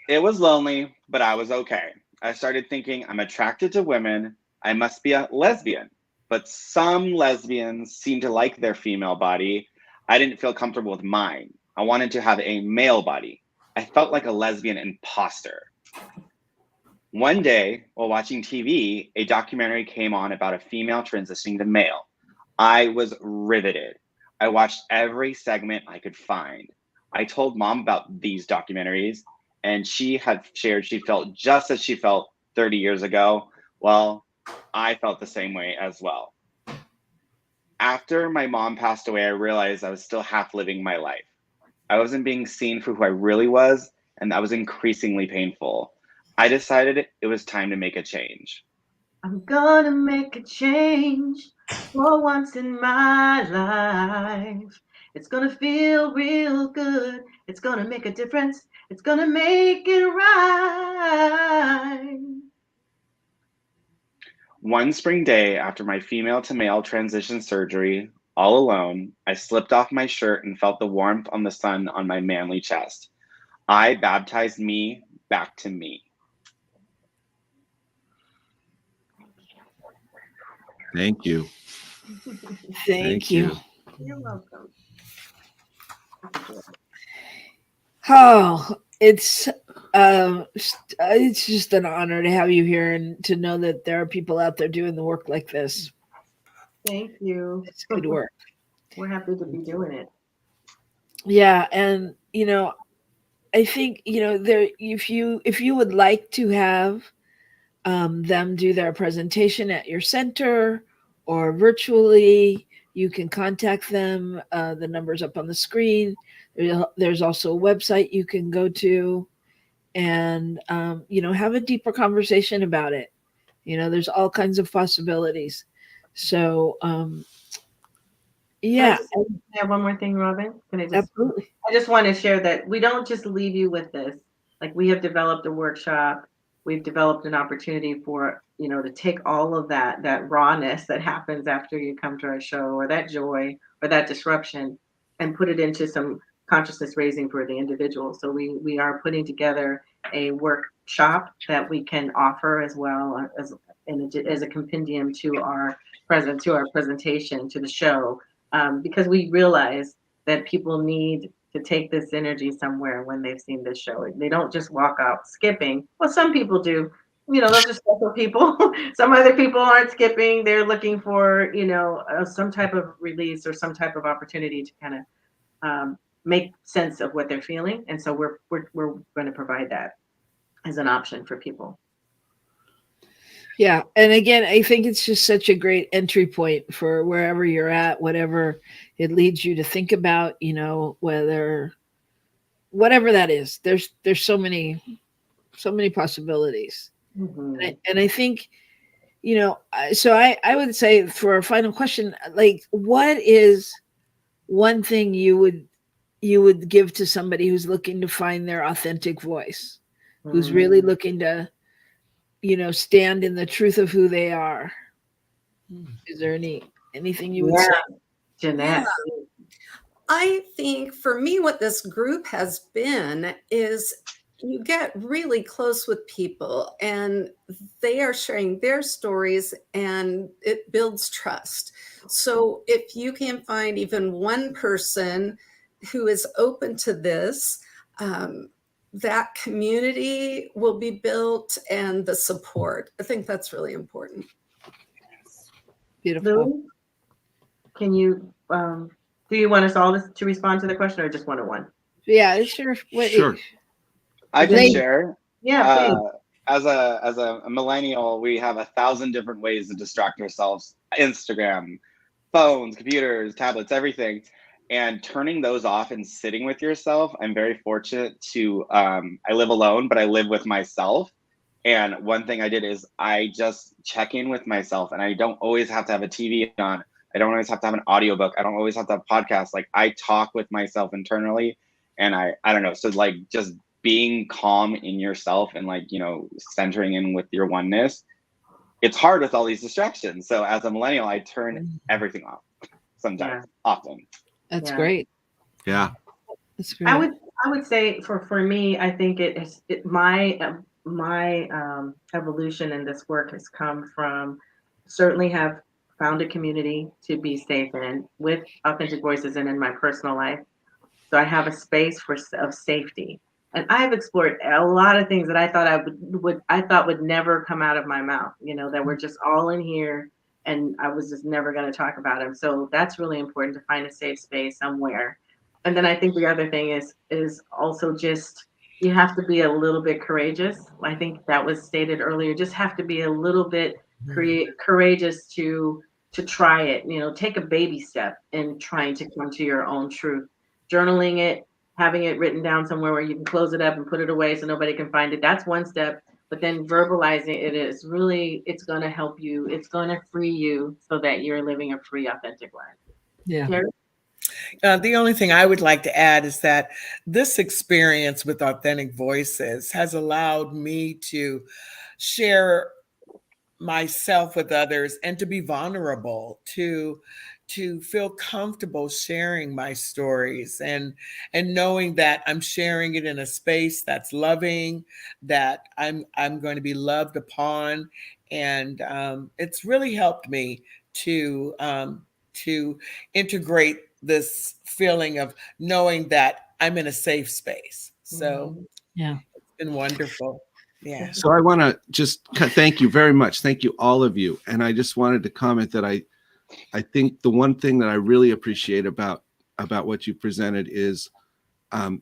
S5: It was lonely, but I was okay. I started thinking, I'm attracted to women. I must be a lesbian. But some lesbians seem to like their female body. I didn't feel comfortable with mine. I wanted to have a male body. I felt like a lesbian imposter. One day, while watching TV, a documentary came on about a female transitioning to male. I was riveted. I watched every segment I could find. I told Mom about these documentaries, and she had shared she felt just as she felt 30 years ago. Well, I felt the same way as well. After my mom passed away, I realized I was still half living my life. I wasn't being seen for who I really was, and that was increasingly painful. I decided it was time to make a change.
S4: I'm gonna make a change for once in my life. It's gonna feel real good. It's gonna make a difference. It's gonna make it right.
S5: One spring day after my female to male transition surgery, all alone, I slipped off my shirt and felt the warmth on the sun on my manly chest. I baptized me back to me.
S2: Thank you.
S1: Thank you.
S4: You're welcome.
S1: Oh, it's just an honor to have you here and to know that there are people out there doing the work like this.
S4: Thank you.
S1: It's good work.
S4: We're happy to be doing it.
S1: Yeah, and I think there if you would like to have them do their presentation at your center or virtually, you can contact them. The number's up on the screen. There's also a website you can go to and have a deeper conversation about it. There's all kinds of possibilities. So yeah,
S4: Can I have one more thing, Robyn?
S1: absolutely.
S4: I just want to share that we don't just leave you with this. Like, we have developed a workshop. We've developed an opportunity for, to take all of that rawness that happens after you come to our show, or that joy or that disruption, and put it into some consciousness raising for the individual. So we are putting together a workshop that we can offer as well as a compendium to our presentation, to the show, because we realize that people need to take this energy somewhere when they've seen this show. They don't just walk out skipping. Well, some people do. Those are special people. Some other people aren't skipping. They're looking for, some type of release or some type of opportunity to kind of make sense of what they're feeling. And so we're going to provide that as an option for people.
S1: Yeah. And again, I think it's just such a great entry point for wherever you're at, whatever it leads you to think about, whatever that is. There's so many possibilities.
S4: Mm-hmm.
S1: And I think, so I would say for a final question, like, what is one thing you would give to somebody who's looking to find their authentic voice, who's really looking to, stand in the truth of who they are? Is there anything you would say?
S4: Jeanette.
S7: Yeah. I think for me, what this group has been is you get really close with people and they are sharing their stories and it builds trust. So if you can find even one person who is open to this, that community will be built and the support. I think that's really important.
S1: Beautiful.
S4: Lily, can you, do you want us all to respond to the question or just one-on-one?
S1: Yeah, sure.
S2: Sure.
S5: I can
S1: Lady.
S5: share.
S4: Yeah, please.
S5: As a millennial, we have 1,000 different ways to distract ourselves. Instagram, phones, computers, tablets, everything. And turning those off and sitting with yourself. I'm very fortunate to I live alone, but I live with myself. And one thing I did is I just check in with myself, and I don't always have to have a TV on. I don't always have to have an audiobook. I don't always have to have a podcast. Like, I talk with myself internally, and I don't know. So like, just being calm in yourself and, like, you know, centering in with your oneness. It's hard with all these distractions. So as a millennial, I turn everything off sometimes, often.
S1: That's
S4: Yeah.
S1: great.
S2: Yeah.
S1: That's great.
S4: I would say for me, I think my evolution in this work has come from certainly have found a community to be safe in with authentic voices and in my personal life. So I have a space of safety. And I've explored a lot of things that I thought would never come out of my mouth, you know, that were just all in here and I was just never going to talk about them. So that's really important, to find a safe space somewhere. And then I think the other thing is also just, you have to be a little bit courageous. I think that was stated earlier. Just have to be a little bit courageous to try it. You know, take a baby step in trying to come to your own truth. Journaling it, having it written down somewhere where you can close it up and put it away so nobody can find it. That's one step. But then verbalizing it is really, it's going to help you. It's going to free you so that you're living a free, authentic life.
S1: Yeah.
S4: Terry?
S6: The only thing I would like to add is that this experience with Authentic Voices has allowed me to share myself with others and to be vulnerable, to feel comfortable sharing my stories and knowing that I'm sharing it in a space that's loving, that I'm going to be loved upon, and it's really helped me to integrate this feeling of knowing that I'm in a safe space. So
S1: Yeah,
S6: it's been wonderful. Yeah.
S2: So I want to just thank you very much. Thank you, all of you. And I just wanted to comment that I think the one thing that I really appreciate about what you presented is I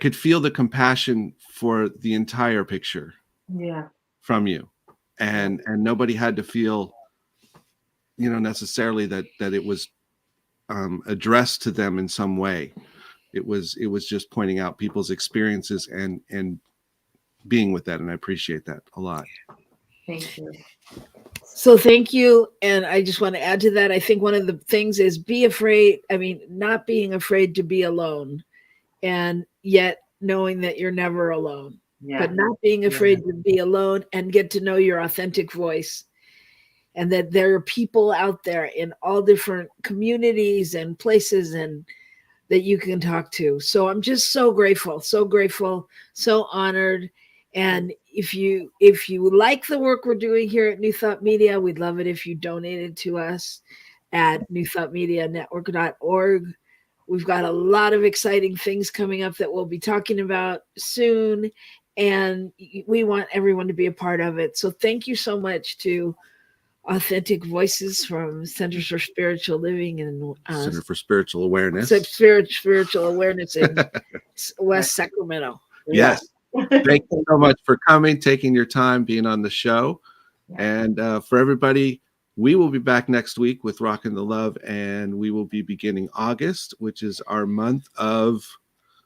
S2: could feel the compassion for the entire picture from you, and nobody had to feel, you know, necessarily that it was addressed to them in some way. It was just pointing out people's experiences and being with that, and I appreciate that a lot.
S4: Thank you.
S1: so thank you. And I just want to add to that. I think one of the things is not being afraid to be alone, and yet knowing that you're never alone, but not being afraid to be alone and get to know your authentic voice, and that there are people out there in all different communities and places and that you can talk to. So I'm just so grateful, so honored. And if you like the work we're doing here at New Thought Media, we'd love it if you donated to us at newthoughtmedianetwork.org. We've got a lot of exciting things coming up that we'll be talking about soon, and we want everyone to be a part of it. So thank you so much to Authentic Voices from Centers for Spiritual Living and
S2: Center for Spiritual Awareness.
S1: Spiritual Awareness in West Sacramento.
S2: Yes. Thank you so much for coming, taking your time, being on the show. And for everybody, we will be back next week with Rockin' the Love, and we will be beginning August, which is our month of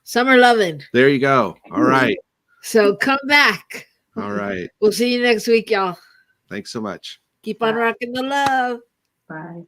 S1: Summer Loving.
S2: There you go. All right.
S1: So come back.
S2: All right.
S1: We'll see you next week, y'all.
S2: Thanks so much.
S1: Keep on rocking the love.
S4: Bye.